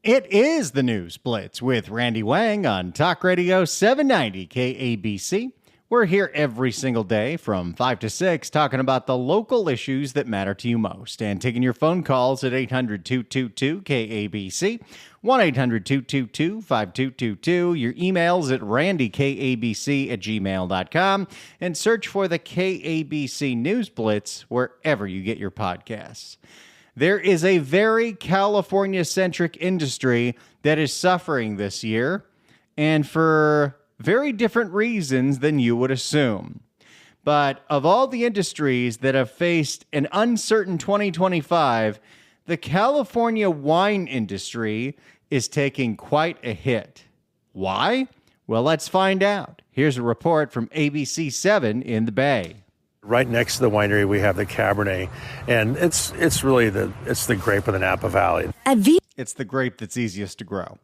It is the News Blitz with Randy Wang on Talk Radio 790 KABC. We're here every single day from 5 to 6 talking about the local issues that matter to you most and taking your phone calls at 800-222-KABC, 1-800-222-5222, your emails at randykabc@gmail.com, and search for the KABC News Blitz wherever you get your podcasts. There is a very California-centric industry that is suffering this year, and for very different reasons than you would assume. But of all the industries that have faced an uncertain 2025, the California wine industry is taking quite a hit. Why? Well, let's find out. Here's a report from ABC7 in the Bay. Right next to the winery, we have the Cabernet, and it's really the grape of the Napa Valley. It's the grape that's easiest to grow.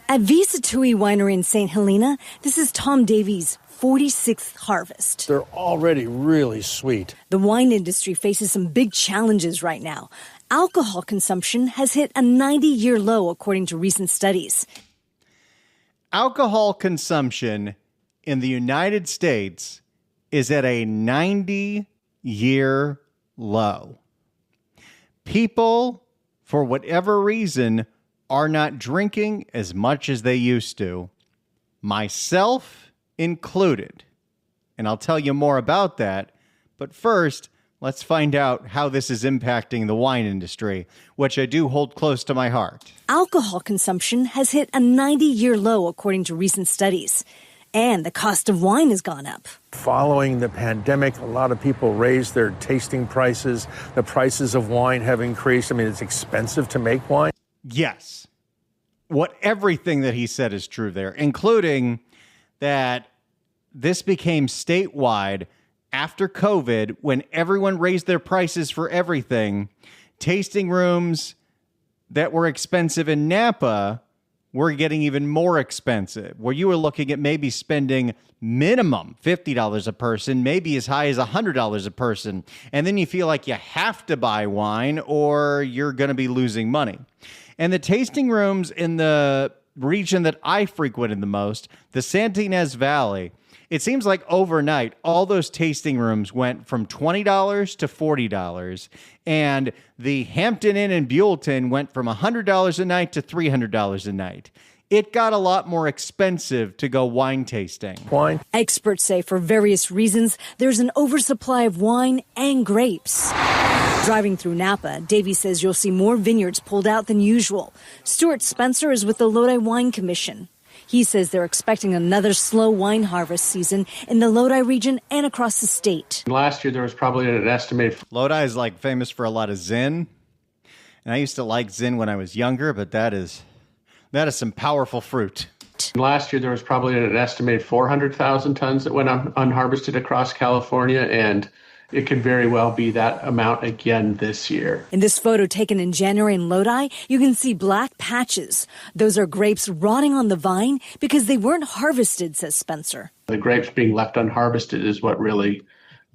At Visa Tui Winery in St. Helena, this is Tom Davies' 46th harvest. They're already really sweet. The wine industry faces some big challenges right now. Alcohol consumption has hit a 90-year low, according to recent studies. Alcohol consumption in the United States is at a 90-year low. People, for whatever reason, are not drinking as much as they used to, myself included. And I'll tell you more about that. But first, let's find out how this is impacting the wine industry, which I do hold close to my heart. Alcohol consumption has hit a 90-year low, according to recent studies. And the cost of wine has gone up. Following the pandemic, a lot of people raised their tasting prices. The prices of wine have increased. I mean, it's expensive to make wine. Yes. Everything that he said is true there, including that this became statewide after COVID when everyone raised their prices for everything. Tasting rooms that were expensive in Napa were getting even more expensive, where you were looking at maybe spending minimum $50 a person, maybe as high as $100 a person. And then you feel like you have to buy wine or you're going to be losing money. And the tasting rooms in the region that I frequented the most, the Santa Ynez Valley, it seems like overnight, all those tasting rooms went from $20 to $40, and the Hampton Inn in Buellton went from $100 a night to $300 a night. It got a lot more expensive to go wine tasting. Wine. Experts say for various reasons, there's an oversupply of wine and grapes. Driving through Napa, Davey says you'll see more vineyards pulled out than usual. Stuart Spencer is with the Lodi Wine Commission. He says they're expecting another slow wine harvest season in the Lodi region and across the state. Last year, there was probably an estimated... Lodi is like famous for a lot of Zin. And I used to like Zin when I was younger, but that is some powerful fruit. Last year, there was probably an estimated 400,000 tons that went unharvested across California, and it could very well be that amount again this year. In this photo taken in January in Lodi, you can see black patches. Those are grapes rotting on the vine because they weren't harvested, says Spencer. The grapes being left unharvested is what really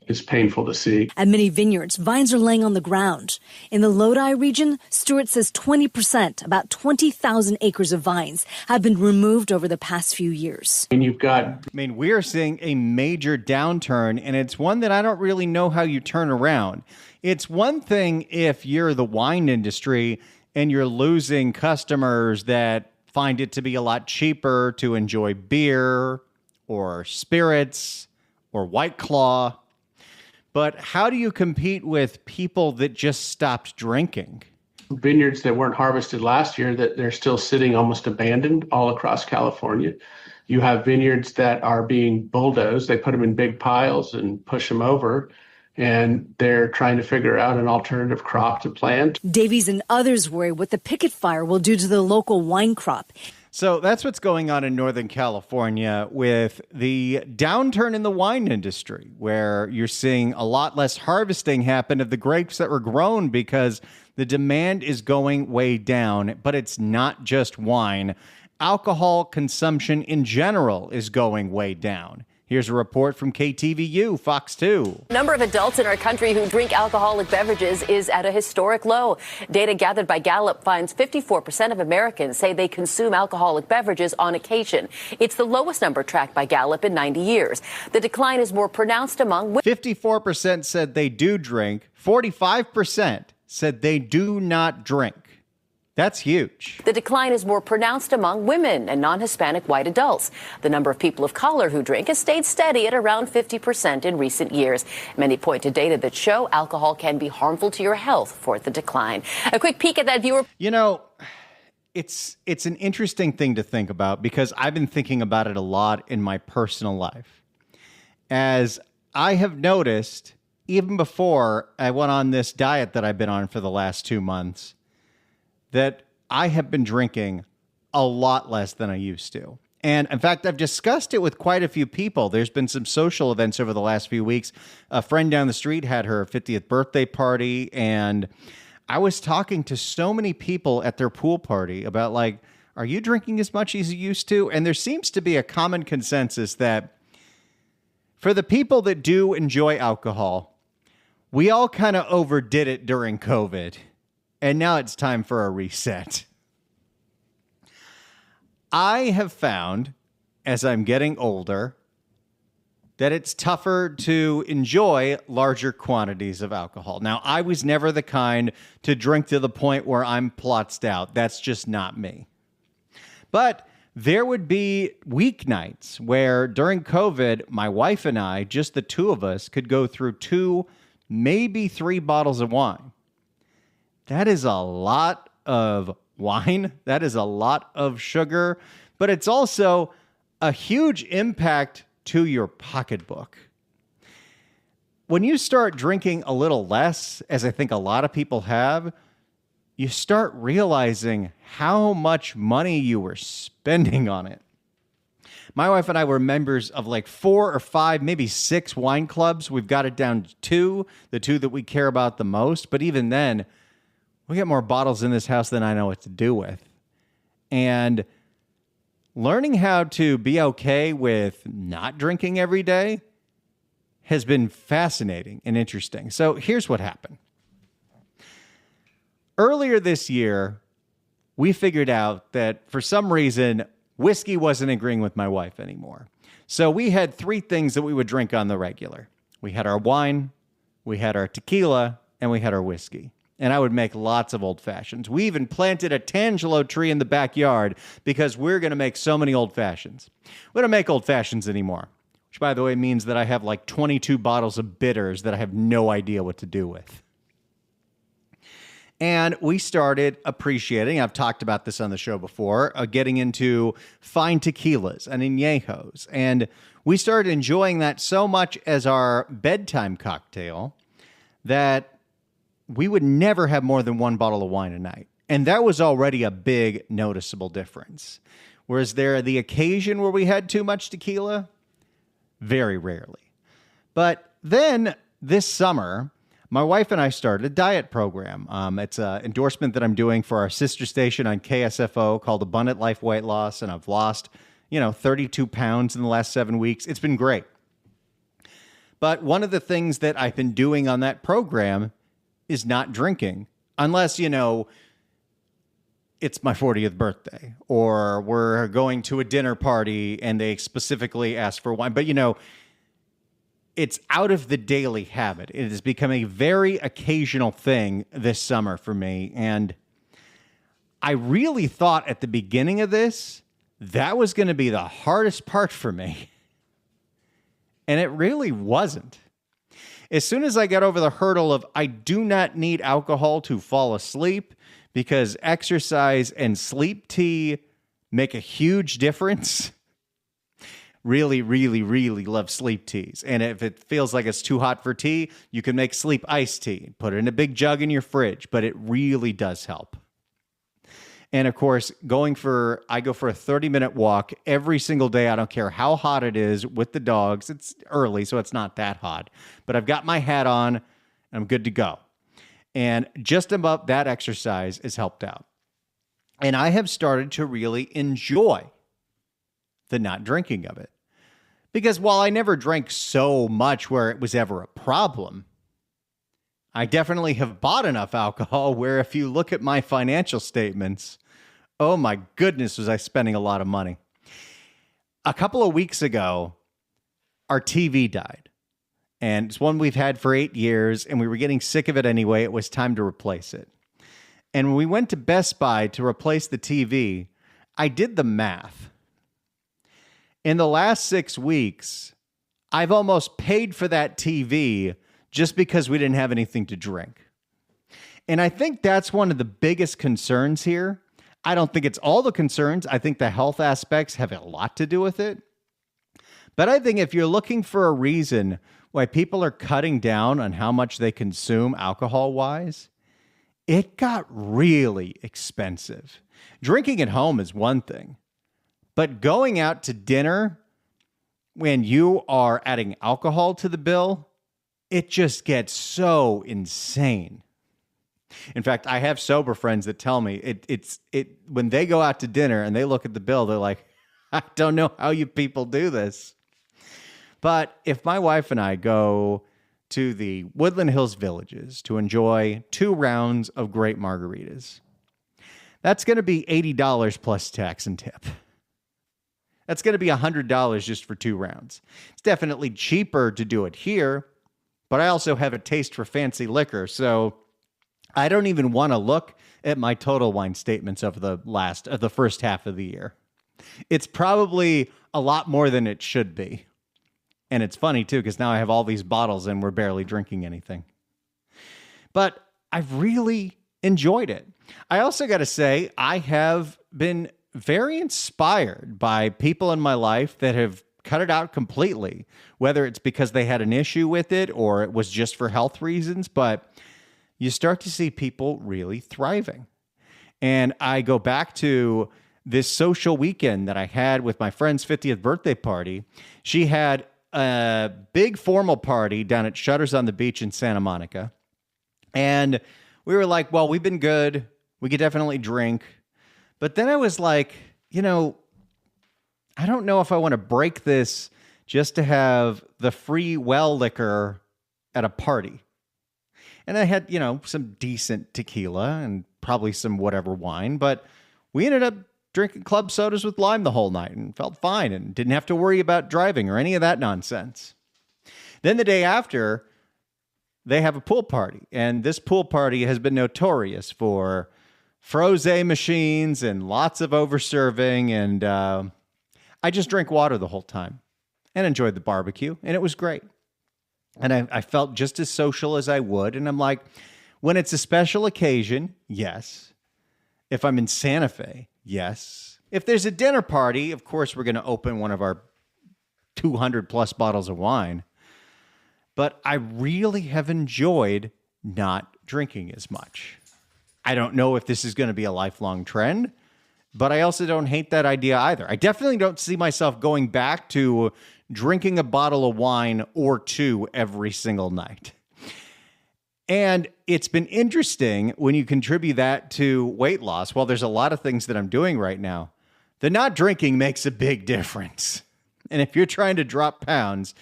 is painful to see. At many vineyards, vines are laying on the ground. In the Lodi region, Stewart says 20%, about 20,000 acres of vines, have been removed over the past few years. And you've got... we are seeing a major downturn, and it's one that I don't really know how you turn around. It's one thing if you're the wine industry and you're losing customers that find it to be a lot cheaper to enjoy beer or spirits or White Claw. But how do you compete with people that just stopped drinking? Vineyards that weren't harvested last year, that they're still sitting almost abandoned all across California. You have vineyards that are being bulldozed. They put them in big piles and push them over, and they're trying to figure out an alternative crop to plant. Davies and others worry what the picket fire will do to the local wine crop. So that's what's going on in Northern California with the downturn in the wine industry, where you're seeing a lot less harvesting happen of the grapes that were grown because the demand is going way down. But it's not just wine. Alcohol consumption in general is going way down. Here's a report from KTVU, Fox 2. The number of adults in our country who drink alcoholic beverages is at a historic low. Data gathered by Gallup finds 54% of Americans say they consume alcoholic beverages on occasion. It's the lowest number tracked by Gallup in 90 years. The decline is more pronounced among women. 54% said they do drink. 45% said they do not drink. That's huge. The decline is more pronounced among women and non-Hispanic white adults. The number of people of color who drink has stayed steady at around 50% in recent years. Many point to data that show alcohol can be harmful to your health for the decline. A quick peek at that viewer. You know, it's an interesting thing to think about because I've been thinking about it a lot in my personal life. As I have noticed, even before I went on this diet that I've been on for the last 2 months, that I have been drinking a lot less than I used to. And in fact, I've discussed it with quite a few people. There's been some social events over the last few weeks. A friend down the street had her 50th birthday party, and I was talking to so many people at their pool party about, like, are you drinking as much as you used to? And there seems to be a common consensus that for the people that do enjoy alcohol, we all kind of overdid it during COVID. And now it's time for a reset. I have found, as I'm getting older, that it's tougher to enjoy larger quantities of alcohol. Now, I was never the kind to drink to the point where I'm plotzed out. That's just not me. But there would be weeknights where during COVID, my wife and I, just the two of us, could go through 2, maybe 3 bottles of wine. That is a lot of wine. That is a lot of sugar, but it's also a huge impact to your pocketbook. When you start drinking a little less, as I think a lot of people have, you start realizing how much money you were spending on it. My wife and I were members of like 4 or 5, maybe 6 wine clubs. We've got it down to 2, the 2 that we care about the most, but even then, we got more bottles in this house than I know what to do with. And learning how to be okay with not drinking every day has been fascinating and interesting. So here's what happened. Earlier this year, we figured out that for some reason, whiskey wasn't agreeing with my wife anymore. So we had 3 things that we would drink on the regular. We had our wine, we had our tequila, and we had our whiskey. And I would make lots of old fashions. We even planted a Tangelo tree in the backyard because we're going to make so many old fashions. We don't make old fashions anymore, which, by the way, means that I have like 22 bottles of bitters that I have no idea what to do with. And we started appreciating, I've talked about this on the show before, getting into fine tequilas and añejos. And we started enjoying that so much as our bedtime cocktail that we would never have more than 1 bottle of wine a night. And that was already a big noticeable difference. Whereas there the occasion where we had too much tequila? Very rarely. But then this summer, my wife and I started a diet program. It's an endorsement that I'm doing for our sister station on KSFO called Abundant Life Weight Loss. And I've lost, 32 pounds in the last 7 weeks. It's been great. But one of the things that I've been doing on that program is not drinking, unless, it's my 40th birthday or we're going to a dinner party and they specifically ask for wine. But, it's out of the daily habit. It has become a very occasional thing this summer for me. And I really thought at the beginning of this, that was going to be the hardest part for me. And it really wasn't. As soon as I got over the hurdle of I do not need alcohol to fall asleep because exercise and sleep tea make a huge difference. Really, really, really love sleep teas. And if it feels like it's too hot for tea, you can make sleep iced tea. Put it in a big jug in your fridge, but it really does help. And of course, I go for a 30-minute walk every single day. I don't care how hot it is with the dogs. It's early, so it's not that hot. But I've got my hat on, and I'm good to go. And just about that exercise has helped out. And I have started to really enjoy the not drinking of it. Because while I never drank so much where it was ever a problem, I definitely have bought enough alcohol where if you look at my financial statements, oh my goodness, was I spending a lot of money. A couple of weeks ago, our TV died. And it's one we've had for 8 years, and we were getting sick of it anyway. It was time to replace it. And when we went to Best Buy to replace the TV, I did the math. In the last 6 weeks, I've almost paid for that TV just because we didn't have anything to drink. And I think that's one of the biggest concerns here. I don't think it's all the concerns. I think the health aspects have a lot to do with it. But I think if you're looking for a reason why people are cutting down on how much they consume alcohol-wise, it got really expensive. Drinking at home is one thing. But going out to dinner when you are adding alcohol to the bill, it just gets so insane. In fact, I have sober friends that tell me it when they go out to dinner and they look at the bill, they're like, I don't know how you people do this. But if my wife and I go to the Woodland Hills Villages to enjoy 2 rounds of great margaritas, that's going to be $80 plus tax and tip. That's going to be $100 just for 2 rounds. It's definitely cheaper to do it here, but I also have a taste for fancy liquor, so I don't even want to look at my Total Wine statements of the first half of the year. It's probably a lot more than it should be. And it's funny, too, because now I have all these bottles and we're barely drinking anything. But I've really enjoyed it. I also got to say, I have been very inspired by people in my life that have cut it out completely, whether it's because they had an issue with it or it was just for health reasons. But you start to see people really thriving. And I go back to this social weekend that I had with my friend's 50th birthday party. She had a big formal party down at Shutters on the Beach in Santa Monica. And we were like, well, we've been good. We could definitely drink. But then I was like, I don't know if I want to break this just to have the free well liquor at a party. And I had, some decent tequila and probably some whatever wine, but we ended up drinking club sodas with lime the whole night and felt fine and didn't have to worry about driving or any of that nonsense. Then the day after, they have a pool party, and this pool party has been notorious for frosé machines and lots of over-serving, and I just drank water the whole time and enjoyed the barbecue, and it was great. And I felt just as social as I would, and I'm like, when it's a special occasion, yes. If I'm in Santa Fe, yes. If there's a dinner party, of course, we're going to open one of our 200 plus bottles of wine. But I really have enjoyed not drinking as much. I don't know if this is going to be a lifelong trend, but I also don't hate that idea either. I definitely don't see myself going back to drinking a bottle of wine or 2 every single night. And it's been interesting when you contribute that to weight loss. Well, there's a lot of things that I'm doing right now. The not drinking makes a big difference. And if you're trying to drop pounds,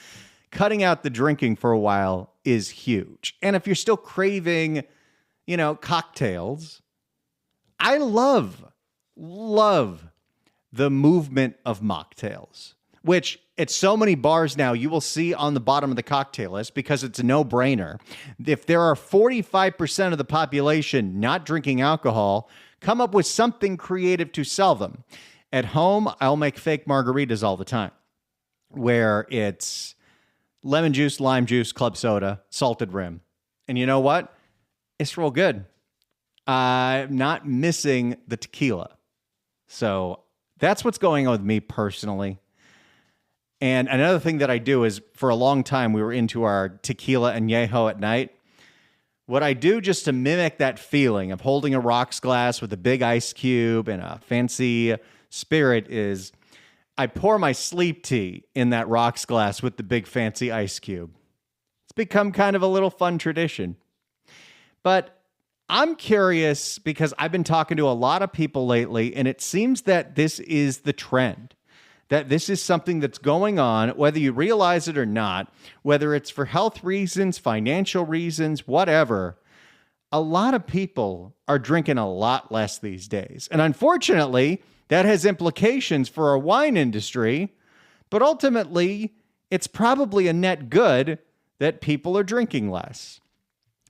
cutting out the drinking for a while is huge. And if you're still craving, cocktails, I love the movement of mocktails, which at so many bars now you will see on the bottom of the cocktail list because it's a no-brainer. If there are 45% of the population not drinking alcohol, come up with something creative to sell them. At home, I'll make fake margaritas all the time, where it's lemon juice, lime juice, club soda, salted rim. And you know what? It's real good. I'm not missing the tequila. So that's what's going on with me personally. And another thing that I do is, for a long time, we were into our tequila añejo at night. What I do just to mimic that feeling of holding a rocks glass with a big ice cube and a fancy spirit is I pour my sleep tea in that rocks glass with the big fancy ice cube. It's become kind of a little fun tradition. But I'm curious because I've been talking to a lot of people lately, and it seems that this is the trend. that this is something that's going on, whether you realize it or not, whether it's for health reasons, financial reasons, whatever. A lot of people are drinking a lot less these days. And unfortunately, that has implications for our wine industry. But ultimately, it's probably a net good that people are drinking less.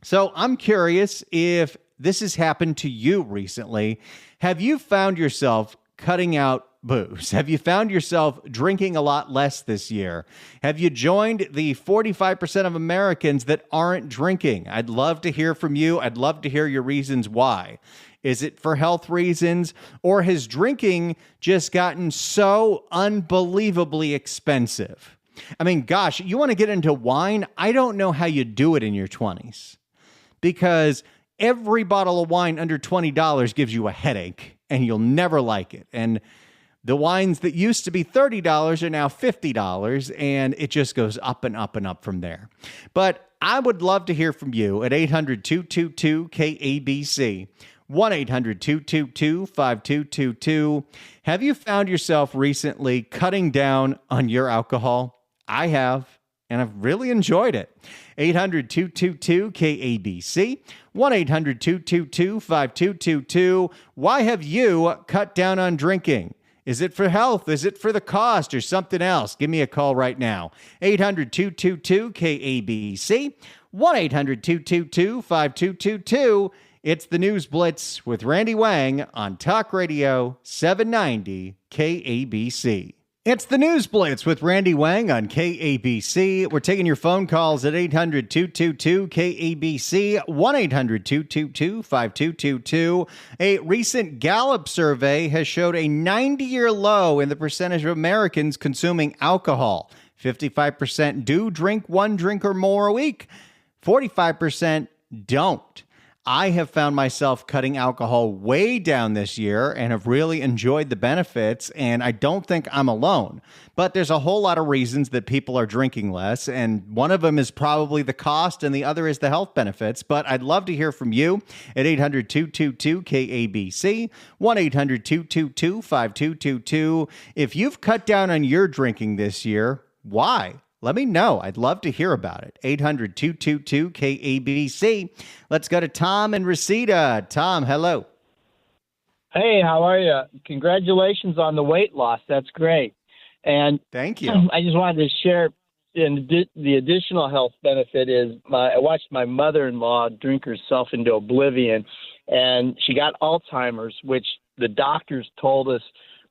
So I'm curious if this has happened to you recently. Have you found yourself cutting out booze? Have you found yourself drinking a lot less this year? Have you joined the 45% of Americans that aren't drinking? I'd love to hear from you. I'd love to hear your reasons why. Is it for health reasons, or has drinking just gotten so unbelievably expensive? I mean, gosh, you want to get into wine? I don't know how you do it in your 20s, because every bottle of wine under $20 gives you a headache and you'll never like it. And the wines that used to be $30 are now $50, and it just goes up and up and up from there. But I would love to hear from you at 800-222-KABC, 1-800-222-5222. Have you found yourself recently cutting down on your alcohol? I have, and I've really enjoyed it. 800-222-KABC, 1-800-222-5222. Why have you cut down on drinking? Is it for health? Is it for the cost or something else? Give me a call right now. 800-222-KABC, 1-800-222-5222. It's the News Blitz with Randy Wang on Talk Radio 790 KABC. It's the News Blitz with Randy Wang on KABC. We're taking your phone calls at 800-222-KABC, 1-800-222-5222. A recent Gallup survey has showed a 90-year low in the percentage of Americans consuming alcohol. 55% do drink one drink or more a week. 45% don't. I have found myself cutting alcohol way down this year and have really enjoyed the benefits, and I don't think I'm alone. But there's a whole lot of reasons that people are drinking less, and one of them is probably the cost, and the other is the health benefits. But I'd love to hear from you at 800-222-KABC, 1-800-222-5222. If you've cut down on your drinking this year, why? Let me know. I'd love to hear about it. 800-222-KABC. Let's go to Tom and Reseda. Tom, hello. Hey, how are you? Congratulations on the weight loss. That's great. And thank you. I just wanted to share, and the additional health benefit is I watched my mother-in-law drink herself into oblivion, and she got Alzheimer's, which the doctors told us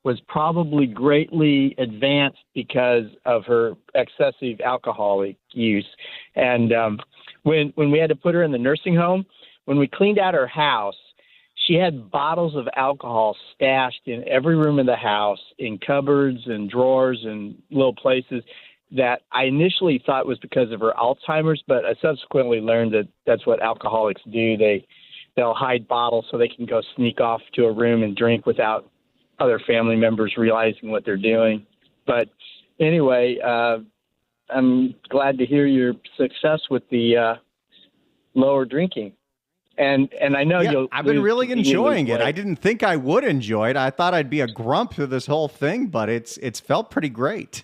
was probably greatly advanced because of her excessive alcoholic use. And when we had to put her in the nursing home, when we cleaned out her house, she had bottles of alcohol stashed in every room in the house, in cupboards and drawers and little places that I initially thought was because of her Alzheimer's, but I subsequently learned that that's what alcoholics do. They'll hide bottles so they can go sneak off to a room and drink without other family members realizing what they're doing. But anyway, I'm glad to hear your success with the lower drinking. And I know I've been really enjoying it. I didn't think I would enjoy it. I thought I'd be a grump through this whole thing, but it's felt pretty great.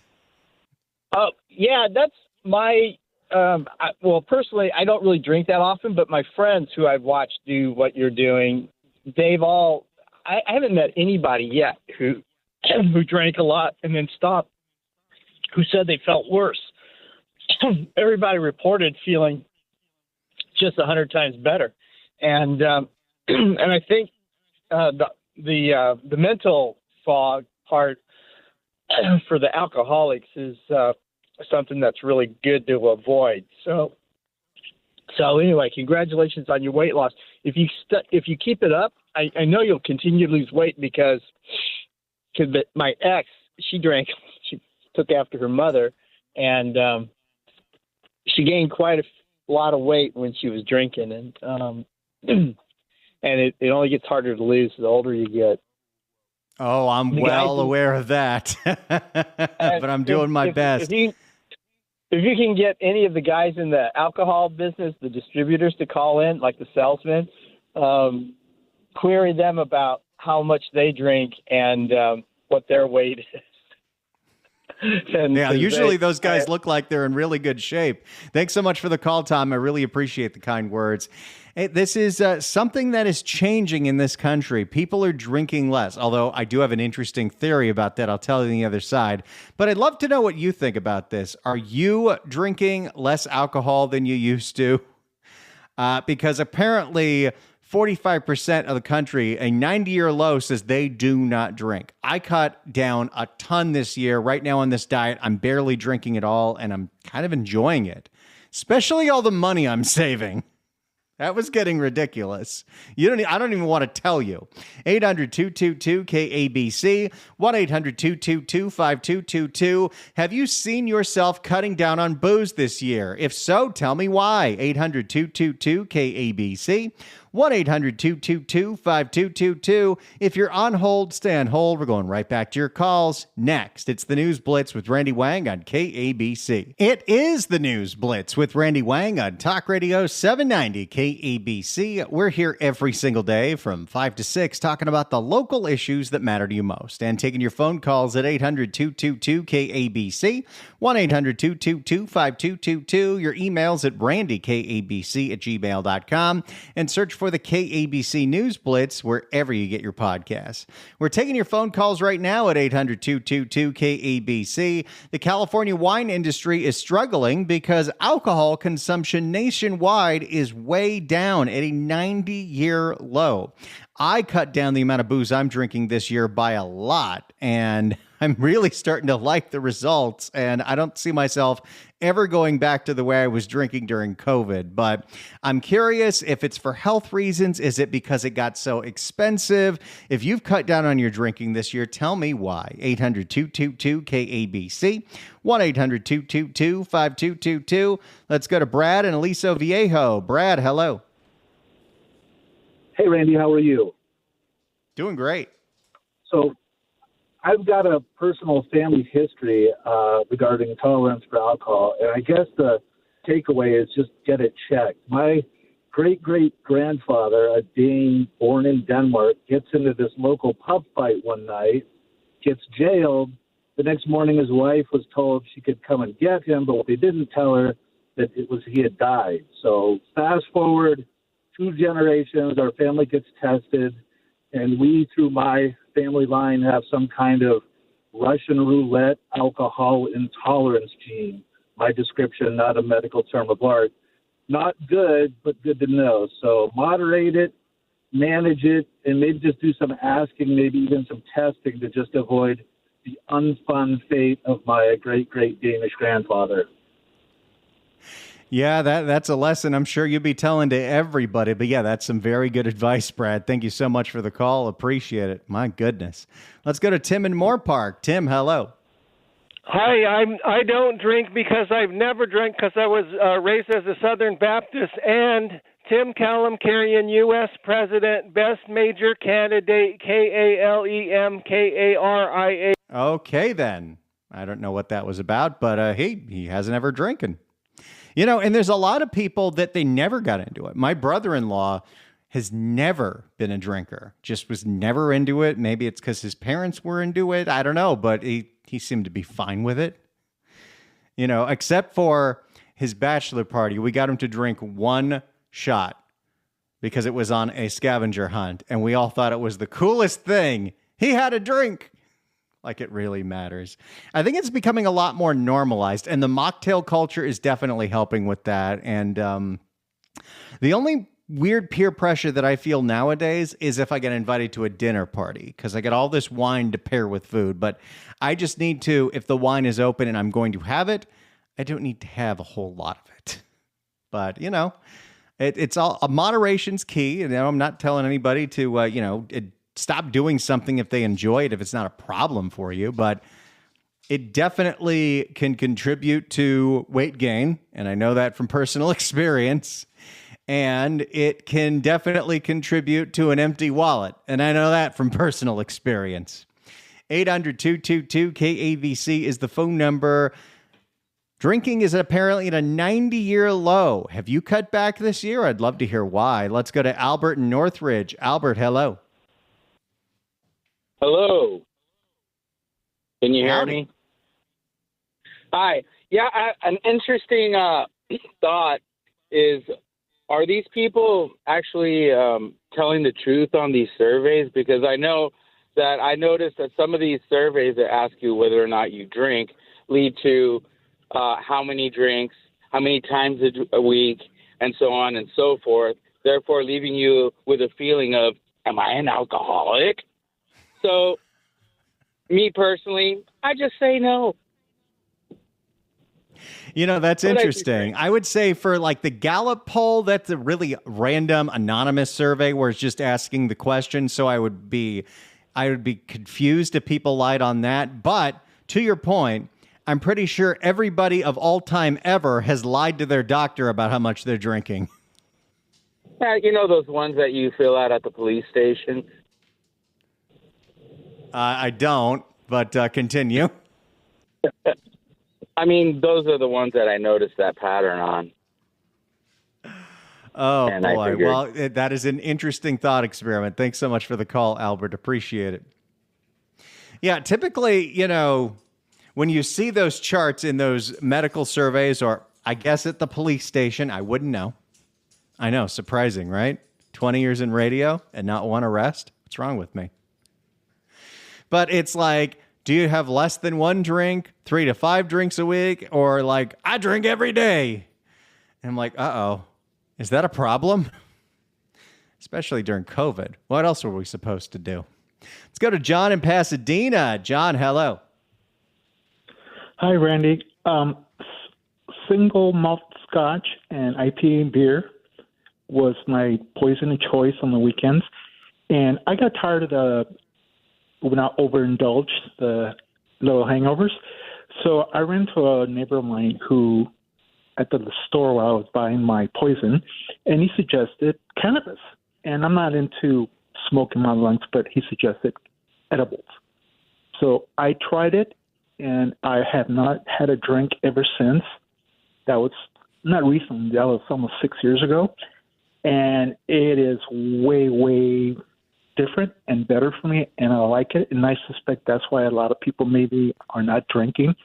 Oh, yeah, that's my well, personally, I don't really drink that often, but my friends who I've watched do what you're doing, they've all I haven't met anybody yet who drank a lot and then stopped, who said they felt worse. Everybody reported feeling just 100 times better, and I think the mental fog part for the alcoholics is something that's really good to avoid. So anyway, congratulations on your weight loss. If you keep it up, I know you'll continue to lose weight because my ex, she took after her mother, and she gained quite a lot of weight when she was drinking, and it only gets harder to lose the older you get. Oh, I'm well aware of that, but I'm doing my best. If you can get any of the guys in the alcohol business, the distributors, to call in, like the salesmen, query them about how much they drink and what their weight is. And Yeah, usually those guys look like they're in really good shape. Thanks so much for the call, Tom. I really appreciate the kind words. Hey, this is something that is changing in this country. People are drinking less, although I do have an interesting theory about that. I'll tell you on the other side. But I'd love to know what you think about this. Are you drinking less alcohol than you used to? Because apparently 45% of the country, a 90-year low, says they do not drink. I cut down a ton this year. Right now on this diet, I'm barely drinking at all, and I'm kind of enjoying it, especially all the money I'm saving. That was getting ridiculous. I don't even want to tell you. 800-222-KABC, 1-800-222-5222. Have you seen yourself cutting down on booze this year? If so, tell me why. 800-222-KABC, 1-800-222-5222. If you're on hold, stay on hold. We're going right back to your calls. Next, it's the News Blitz with Randy Wang on KABC. It is the News Blitz with Randy Wang on Talk Radio 790 KABC. We're here every single day from 5 to 6 talking about the local issues that matter to you most and taking your phone calls at 800-222-KABC, 1-800-222-5222. Your emails at randykabc@gmail.com and search for the KABC News Blitz wherever you get your podcasts. We're taking your phone calls right now at 800-222-KABC. The California wine industry is struggling because alcohol consumption nationwide is way down at a 90-year low. I cut down the amount of booze I'm drinking this year by a lot, and I'm really starting to like the results, and I don't see myself ever going back to the way I was drinking during COVID. But I'm curious if it's for health reasons. Is it because it got so expensive? If you've cut down on your drinking this year, tell me why. 800-222-KABC, 1-800-222-5222. Let's go to Brad and Aliso Viejo. Brad, hello. Hey, Randy, how are you? Doing great. So I've got a personal family history regarding tolerance for alcohol, and I guess the takeaway is just get it checked. My great-great-grandfather, a Dane born in Denmark, gets into this local pub fight one night, gets jailed. The next morning his wife was told she could come and get him, but what they didn't tell her that it was he had died. So fast forward 2 generations, our family gets tested, and we, through my family line, have some kind of Russian roulette alcohol intolerance gene. My description, not a medical term of art. Not good, but good to know. So moderate it, manage it, and maybe just do some asking, maybe even some testing to just avoid the unfun fate of my great Danish grandfather. Yeah, that's a lesson I'm sure you'll be telling to everybody. But yeah, that's some very good advice, Brad. Thank you so much for the call. Appreciate it. My goodness. Let's go to Tim in Moore Park. Tim, hello. Hi, I don't drink because I've never drank because I was raised as a Southern Baptist. And Tim Callum Carrion, U.S. President, best major candidate, KALEMKARIA. Okay, then. I don't know what that was about, but he hasn't ever drinking. You know, and there's a lot of people that they never got into it. My brother-in-law has never been a drinker, just was never into it. Maybe it's because his parents were into it. I don't know, but he seemed to be fine with it. You know, except for his bachelor party. We got him to drink 1 shot because it was on a scavenger hunt, and we all thought it was the coolest thing. He had a drink. Like it really matters. I think it's becoming a lot more normalized, and the mocktail culture is definitely helping with that. And the only weird peer pressure that I feel nowadays is if I get invited to a dinner party, because I get all this wine to pair with food. But I just need to, if the wine is open and I'm going to have it, I don't need to have a whole lot of it. But, you know, it's all moderation's key. And I'm not telling anybody to, stop doing something if they enjoy it, if it's not a problem for you, but it definitely can contribute to weight gain. And I know that from personal experience. And it can definitely contribute to an empty wallet. And I know that from personal experience. 800-222-KABC is the phone number. Drinking is apparently at a 90-year low. Have you cut back this year? I'd love to hear why. Let's go to Albert in Northridge. Albert, hello. Hello. Can you hear Howdy. me? Hi. Yeah, an interesting thought is, are these people actually telling the truth on these surveys? Because I noticed that some of these surveys that ask you whether or not you drink lead to how many drinks, how many times a week, and so on and so forth, therefore leaving you with a feeling of, am I an alcoholic? So, me personally, I just say no. You know, that's interesting. I would say for like the Gallup poll, that's a really random anonymous survey where it's just asking the question. So I would be confused if people lied on that. But to your point, I'm pretty sure everybody of all time ever has lied to their doctor about how much they're drinking. Yeah, you know those ones that you fill out at the police station? I don't, but continue. I mean, those are the ones that I noticed that pattern on. Oh, and boy. Well, that is an interesting thought experiment. Thanks so much for the call, Albert. Appreciate it. Yeah, typically, you know, when you see those charts in those medical surveys, or I guess at the police station, I wouldn't know. I know, surprising, right? 20 years in radio and not one arrest? What's wrong with me? But it's like, do you have less than one drink, 3 to 5 drinks a week? Or like, I drink every day. And I'm like, uh-oh, is that a problem? Especially during COVID. What else were we supposed to do? Let's go to John in Pasadena. John, hello. Hi, Randy. Single malt scotch and IPA beer was my poison of choice on the weekends. And I got tired of not overindulge the little hangovers. So I ran to a neighbor of mine who, at the store where I was buying my poison, and he suggested cannabis. And I'm not into smoking my lungs, but he suggested edibles. So I tried it, and I have not had a drink ever since. That was not recently. That was almost 6 years ago. And it is way, way different and better for me, and I like it. And I suspect that's why a lot of people maybe are not drinking.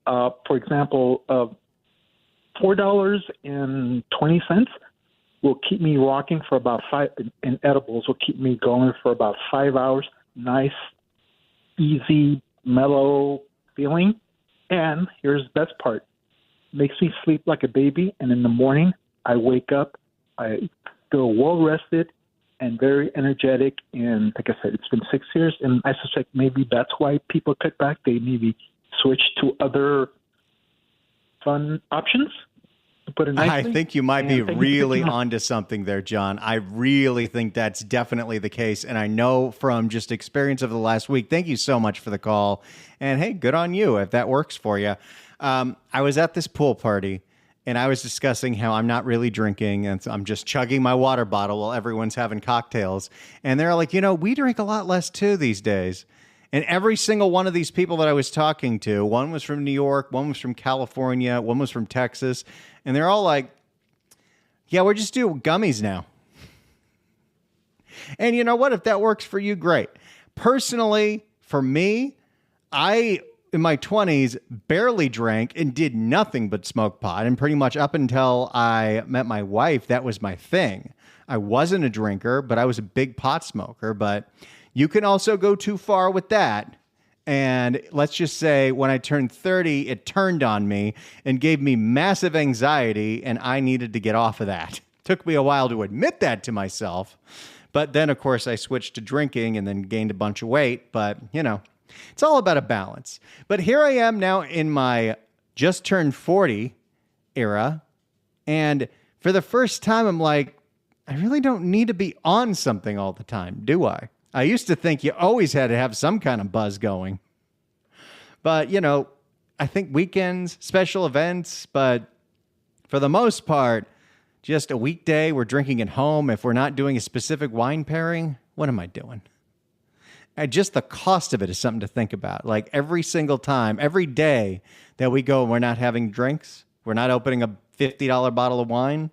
For example, $4.20 will keep me rocking for about 5, and edibles will keep me going for about 5 hours. Nice, easy, mellow feeling. And here's the best part. Makes me sleep like a baby, and in the morning I wake up, I feel well rested and very energetic. And like I said, it's been 6 years, and I suspect maybe that's why people cut back. They maybe switch to other fun options. To put it nicely. I think you might be really onto something there, John. I really think that's definitely the case. And I know from just experience of the last week. Thank you so much for the call. And hey, good on you if that works for you. I was at this pool party, and I was discussing how I'm not really drinking, and so I'm just chugging my water bottle while everyone's having cocktails. And they're like, you know, we drink a lot less too these days. And every single one of these people that I was talking to, one was from New York, one was from California, one was from Texas, and they're all like, yeah, we're just doing gummies now. And you know what? If that works for you, great. Personally, for me, I, in my 20s, barely drank and did nothing but smoke pot. And pretty much up until I met my wife, that was my thing. I wasn't a drinker, but I was a big pot smoker. But you can also go too far with that. And let's just say when I turned 30, it turned on me and gave me massive anxiety, and I needed to get off of that. Took me a while to admit that to myself. But then, of course, I switched to drinking and then gained a bunch of weight. But, you know, it's all about a balance. But here I am now in my just turned 40 era. And for the first time, I'm like, I really don't need to be on something all the time, do I? I used to think you always had to have some kind of buzz going. But, you know, I think weekends, special events, but for the most part, just a weekday, we're drinking at home. If we're not doing a specific wine pairing, what am I doing? And just the cost of it is something to think about. Like every single time, every day that we go and we're not having drinks, we're not opening a $50 bottle of wine,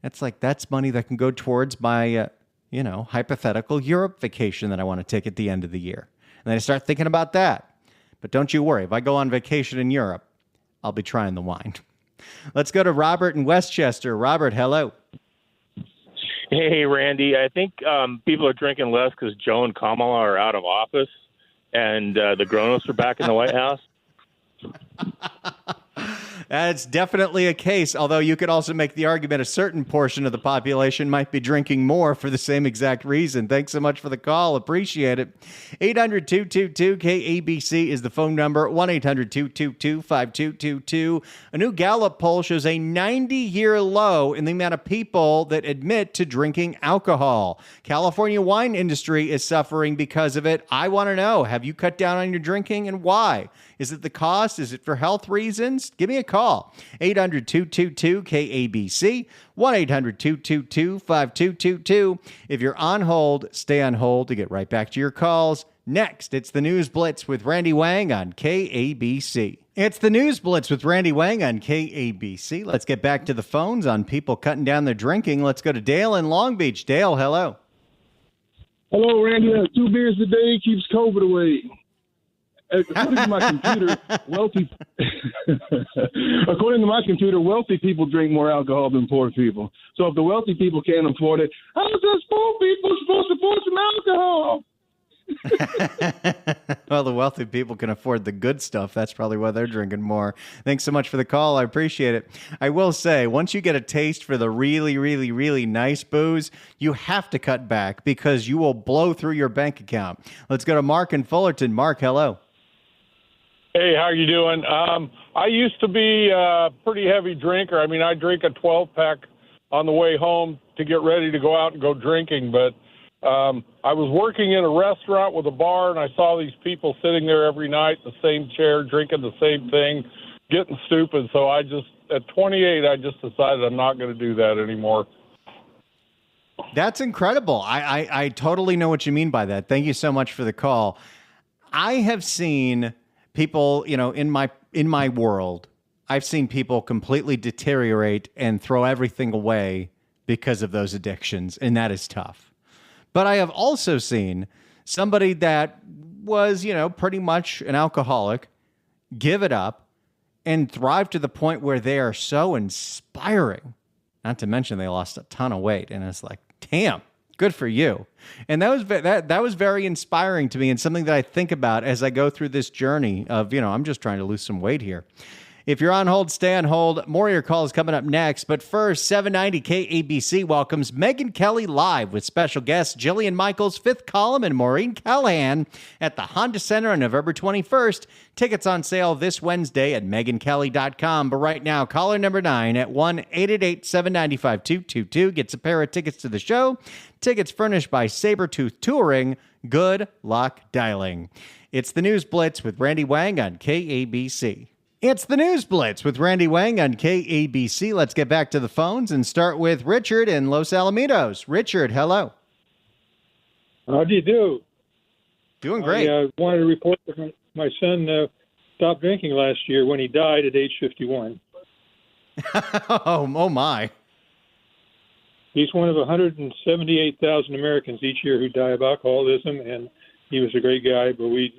that's money that can go towards my hypothetical Europe vacation that I want to take at the end of the year. And then I start thinking about that. But don't you worry. If I go on vacation in Europe, I'll be trying the wine. Let's go to Robert in Westchester. Robert, hello. Hey, Randy. I think people are drinking less because Joe and Kamala are out of office and the grown-ups are back in the White House. That's definitely a case, although you could also make the argument a certain portion of the population might be drinking more for the same exact reason. Thanks so much for the call. Appreciate it. 800-222-KABC is the phone number, 1-800-222-5222. A new Gallup poll shows a 90-year low in the amount of people that admit to drinking alcohol. California wine industry is suffering because of it. I want to know, have you cut down on your drinking and why? Is it the cost? Is it for health reasons? Give me a call. 800-222-KABC, 1-800-222-5222. If you're on hold, stay on hold to get right back to your calls. Next, it's the News Blitz with Randy Wang on KABC. It's the News Blitz with Randy Wang on KABC. Let's get back to the phones on people cutting down their drinking. Let's go to Dale in Long Beach. Dale, hello. Hello, Randy. 2 beers a day keeps COVID away. According to my computer, wealthy people drink more alcohol than poor people. So if the wealthy people can't afford it, how is us poor people supposed to afford some alcohol? Well, the wealthy people can afford the good stuff. That's probably why they're drinking more. Thanks so much for the call. I appreciate it. I will say, once you get a taste for the really, really, really nice booze, you have to cut back because you will blow through your bank account. Let's go to Mark in Fullerton. Mark, hello. Hey, how you doing? I used to be a pretty heavy drinker. I mean, I drink a 12-pack on the way home to get ready to go out and go drinking. But I was working in a restaurant with a bar, and I saw these people sitting there every night, the same chair, drinking the same thing, getting stupid. So at 28, I just decided I'm not going to do that anymore. That's incredible. I totally know what you mean by that. Thank you so much for the call. I have seen people, in my world, I've seen people completely deteriorate and throw everything away because of those addictions, and that is tough. But I have also seen somebody that was, pretty much an alcoholic, give it up and thrive to the point where they are so inspiring. Not to mention they lost a ton of weight, and it's like, damn. Good for you. And that was very inspiring to me and something that I think about as I go through this journey of, I'm just trying to lose some weight here. If you're on hold, stay on hold. More of your calls coming up next. But first, 790 KABC welcomes Megyn Kelly live with special guests Jillian Michaels, Fifth Column, and Maureen Callahan at the Honda Center on November 21st. Tickets on sale this Wednesday at MegynKelly.com. But right now, caller number 9 at 1-888-795-2222 gets a pair of tickets to the show. Tickets furnished by Sabretooth Touring. Good luck dialing. It's the News Blitz with Randy Wang on KABC. It's the News Blitz with Randy Wang on KABC. Let's get back to the phones and start with Richard in Los Alamitos. Richard, hello. How do you do? Doing great. I wanted to report that my son stopped drinking last year when he died at age 51. Oh, my. He's one of 178,000 Americans each year who die of alcoholism, and he was a great guy, but we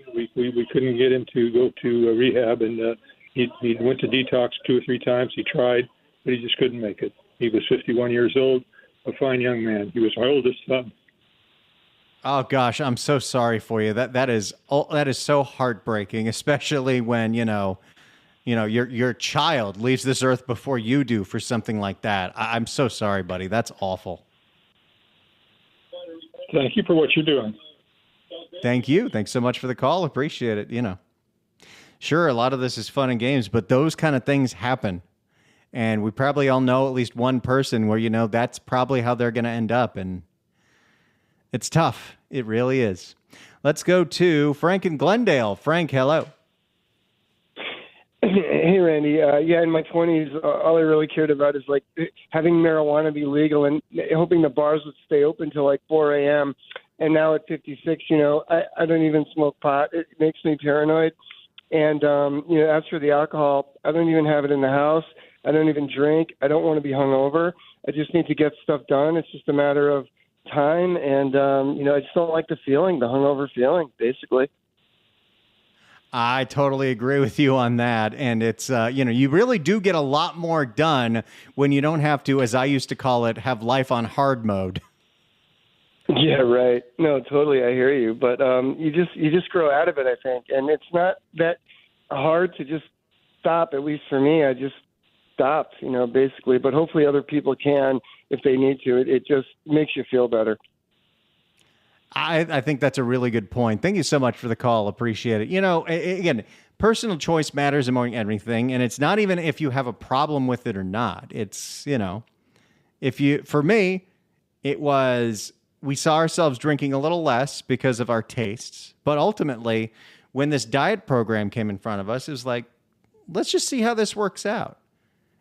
couldn't get him to go to rehab, and he went to detox 2 or 3 times. He tried, but he just couldn't make it. He was 51 years old, a fine young man. He was our oldest son. Oh gosh, I'm so sorry for you. That is so heartbreaking, especially when your child leaves this earth before you do for something like that. I'm so sorry, buddy. That's awful. Thank you for what you're doing. Thank you. Thanks so much for the call. Appreciate it. Sure, a lot of this is fun and games, but those kind of things happen. And we probably all know at least one person where, that's probably how they're going to end up. And it's tough. It really is. Let's go to Frank in Glendale. Frank, hello. Hey, Randy. In my 20s, all I really cared about is having marijuana be legal and hoping the bars would stay open till 4 a.m. And now at 56, I don't even smoke pot. It makes me paranoid. And, as for the alcohol, I don't even have it in the house. I don't even drink. I don't want to be hungover. I just need to get stuff done. It's just a matter of time. And, I just don't like the hungover feeling, basically. I totally agree with you on that. And it's, you really do get a lot more done when you don't have to, as I used to call it, have life on hard mode. Yeah, right. No, totally. I hear you. But you just grow out of it, I think. And it's not that hard to just stop. At least for me, I just stopped, basically. But hopefully other people can if they need to. It just makes you feel better. I think that's a really good point. Thank you so much for the call. Appreciate it. Again, personal choice matters among everything. And it's not even if you have a problem with it or not. It's, for me, it was, we saw ourselves drinking a little less because of our tastes. But ultimately, when this diet program came in front of us, it was like, let's just see how this works out.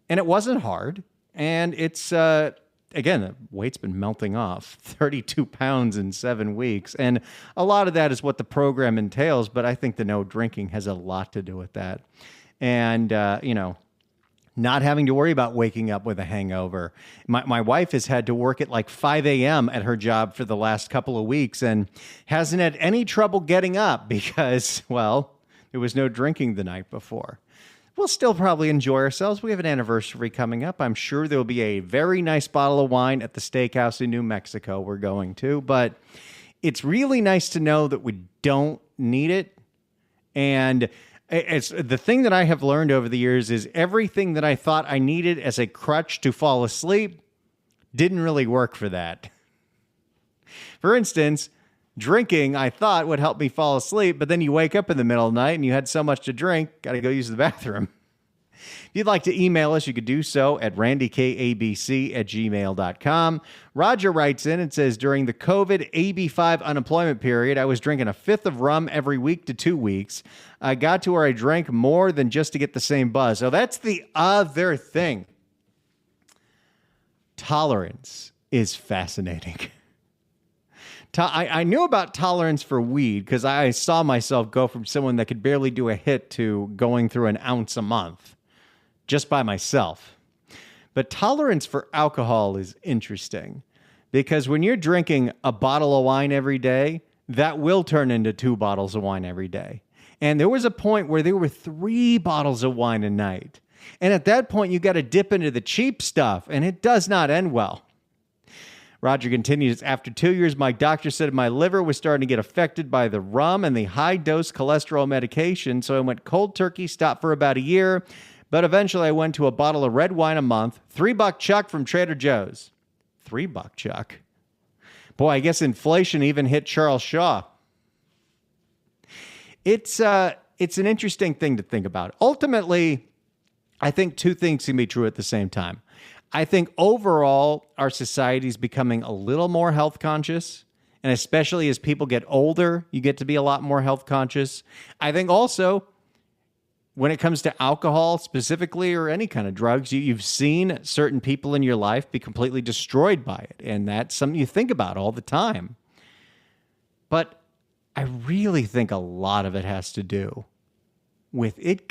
And it wasn't hard. And it's, again, the weight's been melting off, 32 pounds in 7 weeks. And a lot of that is what the program entails, but I think the no drinking has a lot to do with that. And, not having to worry about waking up with a hangover. My wife has had to work at like 5 a.m. at her job for the last couple of weeks and hasn't had any trouble getting up because, well, there was no drinking the night before. We'll still probably enjoy ourselves. We have an anniversary coming up. I'm sure there will be a very nice bottle of wine at the steakhouse in New Mexico we're going to, but it's really nice to know that we don't need it. And it's the thing that I have learned over the years is everything that I thought I needed as a crutch to fall asleep didn't really work for that. For instance, drinking, I thought, would help me fall asleep, but then you wake up in the middle of the night and you had so much to drink, got to go use the bathroom. If you'd like to email us, you could do so at randykabc@gmail.com. Roger writes in and says, during the COVID AB5 unemployment period, I was drinking a fifth of rum every week to 2 weeks. I got to where I drank more than just to get the same buzz. So that's the other thing. Tolerance is fascinating. I knew about tolerance for weed because I saw myself go from someone that could barely do a hit to going through an ounce a month just by myself. But tolerance for alcohol is interesting because when you're drinking a bottle of wine every day, that will turn into 2 bottles of wine every day. And there was a point where there were 3 bottles of wine a night. And at that point, you got to dip into the cheap stuff, and it does not end well. Roger continues, after 2 years, my doctor said my liver was starting to get affected by the rum and the high-dose cholesterol medication, so I went cold turkey, stopped for about a year, but eventually I went to a bottle of red wine a month, $3 Chuck from Trader Joe's. $3 Chuck? Boy, I guess inflation even hit Charles Shaw. It's an interesting thing to think about. Ultimately, I think 2 things can be true at the same time. I think overall, our society is becoming a little more health conscious. And especially as people get older, you get to be a lot more health conscious. I think also, when it comes to alcohol specifically or any kind of drugs, you've seen certain people in your life be completely destroyed by it. And that's something you think about all the time. But I really think a lot of it has to do with it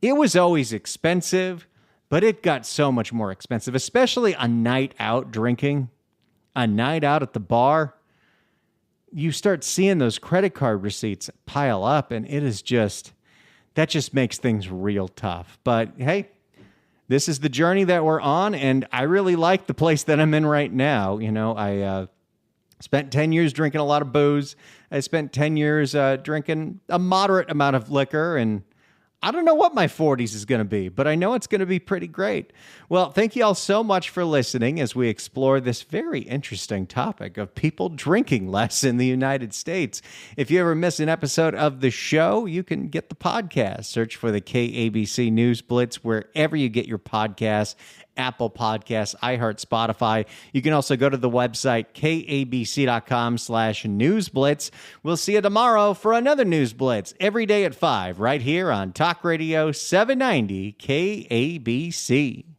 was always expensive. But it got so much more expensive, especially a night out drinking, a night out at the bar. You start seeing those credit card receipts pile up, and that just makes things real tough. But hey, this is the journey that we're on, and I really like the place that I'm in right now. I spent 10 years drinking a lot of booze. I spent 10 years drinking a moderate amount of liquor, and I don't know what my 40s is going to be, but I know it's going to be pretty great. Well, thank you all so much for listening as we explore this very interesting topic of people drinking less in the United States. If you ever miss an episode of the show, you can get the podcast. Search for the KABC News Blitz wherever you get your podcasts. Apple Podcasts, iHeart, Spotify. You can also go to the website, kabc.com/newsblitz. We'll see you tomorrow for another News Blitz every day at 5 right here on Talk Radio 790 KABC.